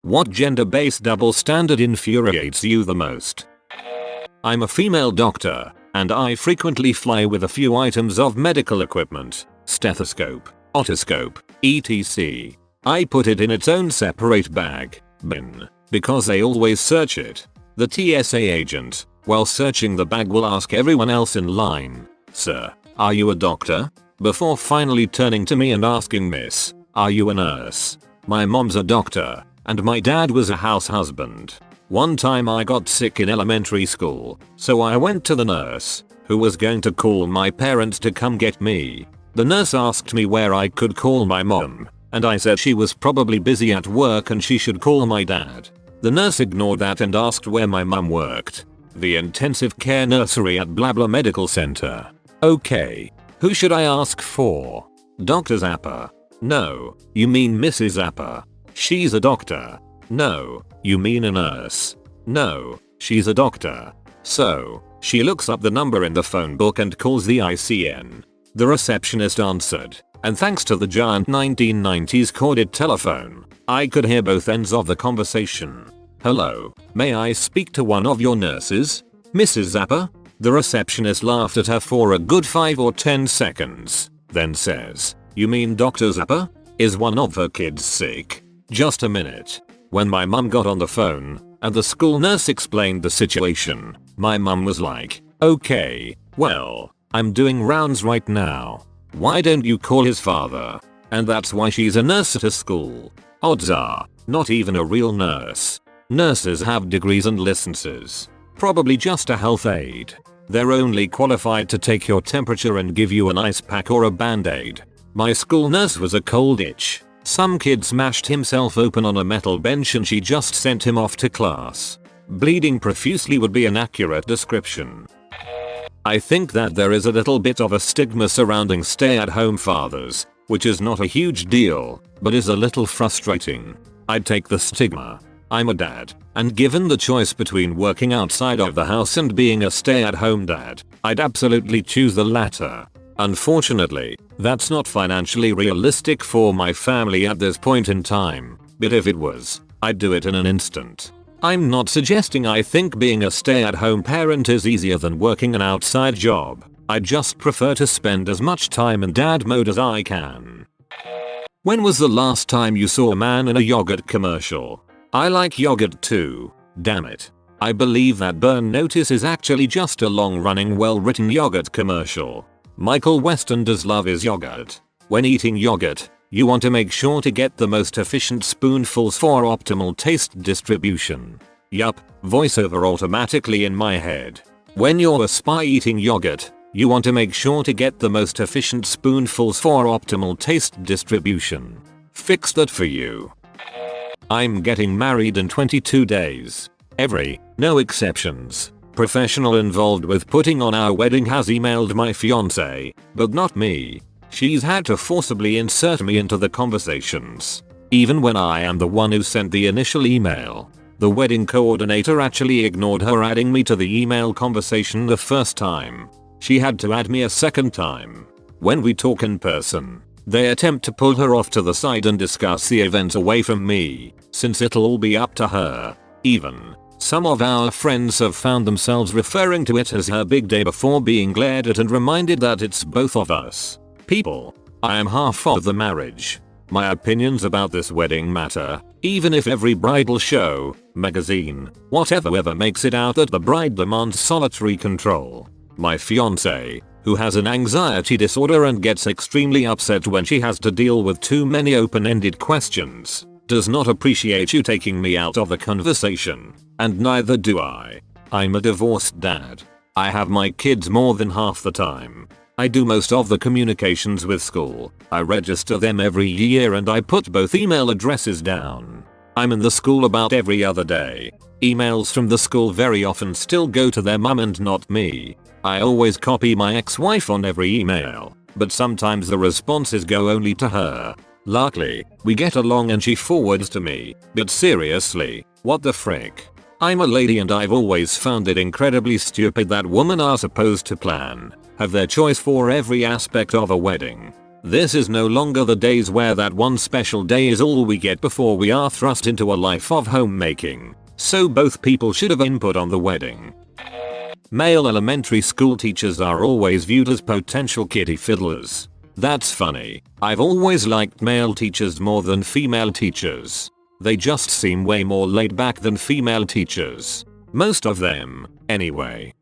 What gender-based double standard infuriates you the most? I'm a female doctor, and I frequently fly with a few items of medical equipment, stethoscope, otoscope, etc. I put it in its own separate bag, bin, because they always search it. The TSA agent, while searching the bag, will ask everyone else in line, "Sir, are you a doctor?" before finally turning to me and asking, "Miss, are you a nurse?" My mom's a doctor, and my dad was a house husband. One time I got sick in elementary school, so I went to the nurse, who was going to call my parents to come get me. The nurse asked me where I could call my mom, and I said she was probably busy at work and she should call my dad. The nurse ignored that and asked where my mom worked. The intensive care nursery at blah blah medical center. Okay. Who should I ask for? Dr. Zappa. No, you mean Mrs. Zappa. She's a doctor. No, you mean a nurse. No, she's a doctor. So, she looks up the number in the phone book and calls the ICN. The receptionist answered, and thanks to the giant 1990s corded telephone, I could hear both ends of the conversation. "Hello, may I speak to one of your nurses? Mrs. Zappa?" The receptionist laughed at her for a good 5 or 10 seconds, then says, "You mean Dr. Zappa? Is one of her kids sick?" Just a minute. When my mum got on the phone, and the school nurse explained the situation, my mum was like, "Okay, well, I'm doing rounds right now. Why don't you call his father?" And that's why she's a nurse at a school. Odds are, not even a real nurse. Nurses have degrees and licenses. Probably just a health aide. They're only qualified to take your temperature and give you an ice pack or a band-aid. My school nurse was a cold itch. Some kid smashed himself open on a metal bench and she just sent him off to class. Bleeding profusely would be an accurate description. I think that there is a little bit of a stigma surrounding stay-at-home fathers, which is not a huge deal, but is a little frustrating. I'd take the stigma. I'm a dad, and given the choice between working outside of the house and being a stay-at-home dad, I'd absolutely choose the latter. Unfortunately, that's not financially realistic for my family at this point in time, but if it was, I'd do it in an instant. I'm not suggesting I think being a stay-at-home parent is easier than working an outside job. I just prefer to spend as much time in dad mode as I can. When was the last time you saw a man in a yogurt commercial? I like yogurt too, damn it. I believe that Burn Notice is actually just a long-running well-written yogurt commercial. Michael Weston does love his yogurt. When eating yogurt, you want to make sure to get the most efficient spoonfuls for optimal taste distribution. Yup, voiceover automatically in my head. When you're a spy eating yogurt, you want to make sure to get the most efficient spoonfuls for optimal taste distribution. Fix that for you. I'm getting married in 22 days. No exceptions, professional involved with putting on our wedding has emailed my fiance, but not me. She's had to forcibly insert me into the conversations. Even when I am the one who sent the initial email, the wedding coordinator actually ignored her adding me to the email conversation the first time. She had to add me a second time. When we talk in person, they attempt to pull her off to the side and discuss the event away from me, since it'll all be up to her. Even, some of our friends have found themselves referring to it as her big day before being glared at and reminded that it's both of us. People, I am half of the marriage. My opinions about this wedding matter, even if every bridal show, magazine, whatever ever makes it out that the bride demands solitary control. My fiance, who has an anxiety disorder and gets extremely upset when she has to deal with too many open-ended questions, does not appreciate you taking me out of the conversation, and neither do I. I'm a divorced dad. I have my kids more than half the time. I do most of the communications with school. I register them every year and I put both email addresses down. I'm in the school about every other day. Emails from the school very often still go to their mum and not me. I always copy my ex-wife on every email, but sometimes the responses go only to her. Luckily, we get along and she forwards to me, but seriously, what the frick? I'm a lady and I've always found it incredibly stupid that women are supposed to plan, have their choice for every aspect of a wedding. This is no longer the days where that one special day is all we get before we are thrust into a life of homemaking. So both people should have input on the wedding. Male elementary school teachers are always viewed as potential kitty fiddlers. That's funny. I've always liked male teachers more than female teachers. They just seem way more laid back than female teachers. Most of them, anyway.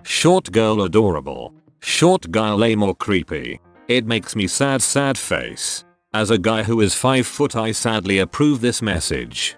Short girl adorable. Short guy lame or creepy. It makes me sad face. As a guy who is 5 foot, I sadly approve this message.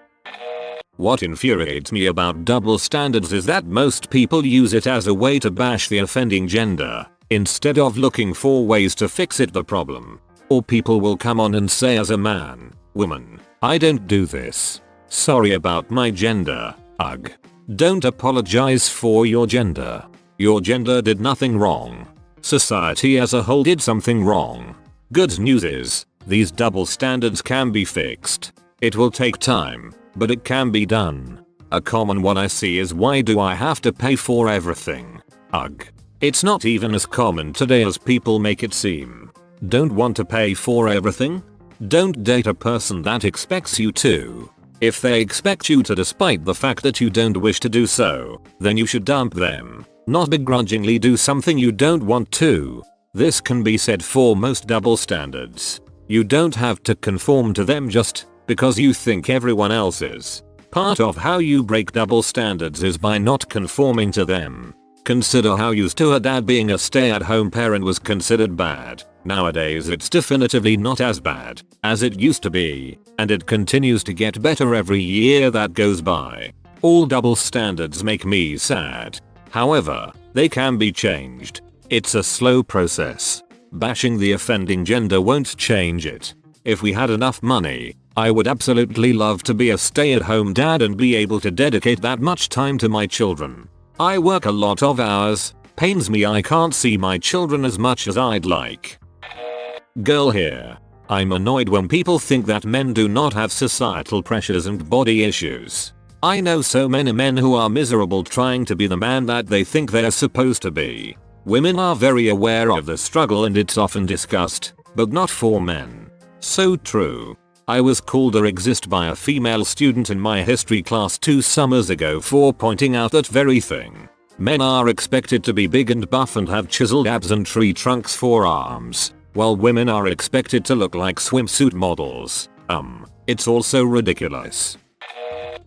What infuriates me about double standards is that most people use it as a way to bash the offending gender, instead of looking for ways to fix the problem. Or people will come on and say, as a man, woman, I don't do this. Sorry about my gender. Ugh. Don't apologize for your gender. Your gender did nothing wrong. Society as a whole did something wrong. Good news is, these double standards can be fixed. It will take time, but it can be done. A common one I see is, why do I have to pay for everything? Ugh. It's not even as common today as people make it seem. Don't want to pay for everything? Don't date a person that expects you to. If they expect you to despite the fact that you don't wish to do so, then you should dump them, not begrudgingly do something you don't want to. This can be said for most double standards. You don't have to conform to them just because you think everyone else is. Part of how you break double standards is by not conforming to them. Consider how used to a dad being a stay-at-home parent was considered bad. Nowadays it's definitively not as bad as it used to be, and it continues to get better every year that goes by. All double standards make me sad. However, they can be changed. It's a slow process. Bashing the offending gender won't change it. If we had enough money, I would absolutely love to be a stay-at-home dad and be able to dedicate that much time to my children. I work a lot of hours. Pains me I can't see my children as much as I'd like. Girl here. I'm annoyed when people think that men do not have societal pressures and body issues. I know so many men who are miserable trying to be the man that they think they're supposed to be. Women are very aware of the struggle and it's often discussed, but not for men. So true. I was called a racist by a female student in my history class 2 summers ago for pointing out that very thing. Men are expected to be big and buff and have chiseled abs and tree trunks for arms, while women are expected to look like swimsuit models. It's also ridiculous.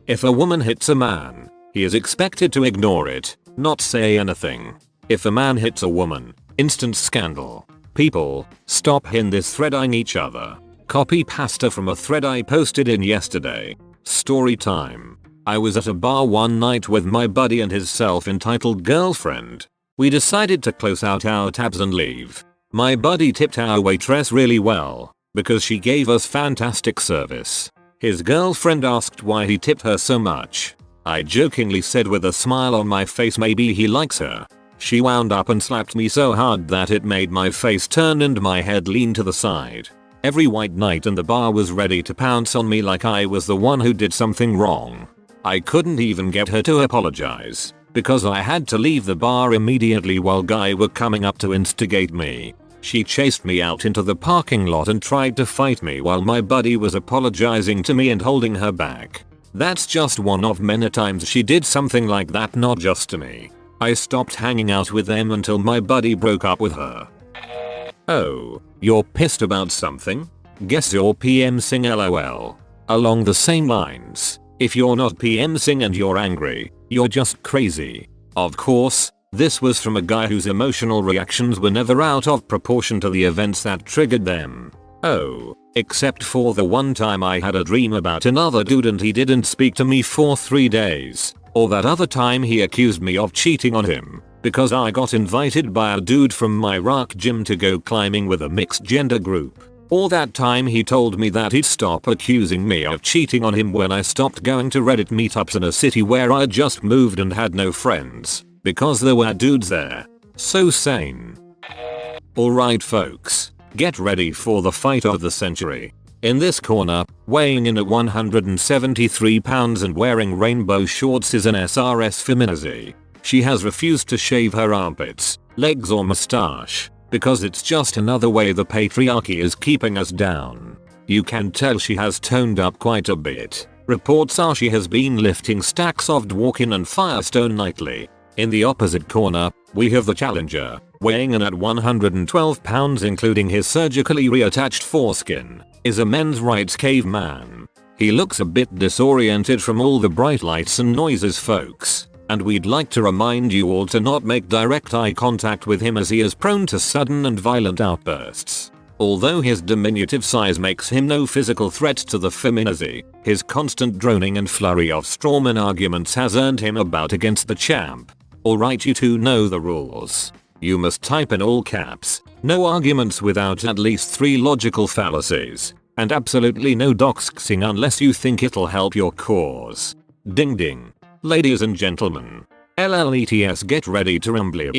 If a woman hits a man, he is expected to ignore it, not say anything. If a man hits a woman, instant scandal. People, stop hitting this threading each other. Copy pasta from a thread I posted in yesterday. Story time. I was at a bar one night with my buddy and his self-entitled girlfriend. We decided to close out our tabs and leave. My buddy tipped our waitress really well, because she gave us fantastic service. His girlfriend asked why he tipped her so much. I jokingly said with a smile on my face maybe he likes her. She wound up and slapped me so hard that it made my face turn and my head lean to the side. Every white knight in the bar was ready to pounce on me like I was the one who did something wrong. I couldn't even get her to apologize, because I had to leave the bar immediately while guys were coming up to instigate me. She chased me out into the parking lot and tried to fight me while my buddy was apologizing to me and holding her back. That's just one of many times she did something like that, not just to me. I stopped hanging out with them until my buddy broke up with her. Oh, you're pissed about something? Guess you're PMsing LOL. Along the same lines, if you're not PMsing and you're angry, you're just crazy. Of course, this was from a guy whose emotional reactions were never out of proportion to the events that triggered them. Oh, except for the one time I had a dream about another dude and he didn't speak to me for 3 days. Or that other time he accused me of cheating on him, because I got invited by a dude from my rock gym to go climbing with a mixed gender group. Or that time he told me that he'd stop accusing me of cheating on him when I stopped going to Reddit meetups in a city where I just moved and had no friends, because there were dudes there. So sane. Alright folks, get ready for the fight of the century. In this corner, weighing in at 173 pounds and wearing rainbow shorts is an SRS feminazi. She has refused to shave her armpits, legs or mustache. because it's just another way the patriarchy is keeping us down. You can tell she has toned up quite a bit. Reports are she has been lifting stacks of Dworkin and Firestone nightly. In the opposite corner, we have the challenger, weighing in at 112 pounds including his surgically reattached foreskin, is a men's rights caveman. He looks a bit disoriented from all the bright lights and noises folks, and we'd like to remind you all to not make direct eye contact with him as he is prone to sudden and violent outbursts. Although his diminutive size makes him no physical threat to the feminazi, his constant droning and flurry of strawman arguments has earned him a bout against the champ. Alright, you two know the rules. You must type in all caps, no arguments without at least 3 logical fallacies, and absolutely no doxing unless you think it'll help your cause. Ding ding. Ladies and gentlemen. LLETS, get ready to rumble.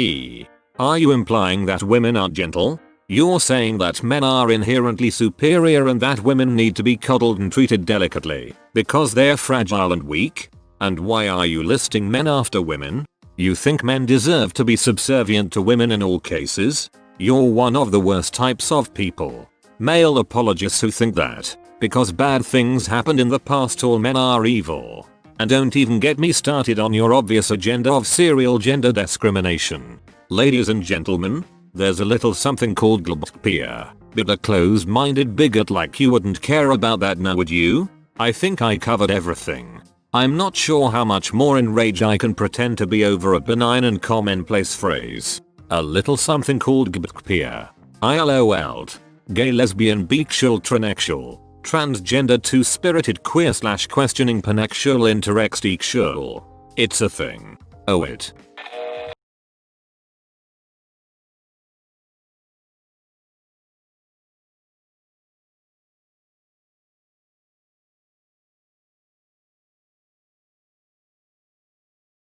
Are you implying that women aren't gentle? You're saying that men are inherently superior and that women need to be coddled and treated delicately because they're fragile and weak? And why are you listing men after women? You think men deserve to be subservient to women in all cases? You're one of the worst types of people. Male apologists who think that because bad things happened in the past all men are evil. And don't even get me started on your obvious agenda of serial gender discrimination. Ladies and gentlemen, there's a little something called globopia, but a closed-minded bigot like you wouldn't care about that, now would you? I think I covered everything. I'm not sure how much more enraged I can pretend to be over a benign and commonplace phrase. A little something called globopia. ILOL'd. Gay, lesbian, bisexual, transsexual, transgender, two-spirited, queer / questioning, panexual, interextexual. It's a thing. Oh it.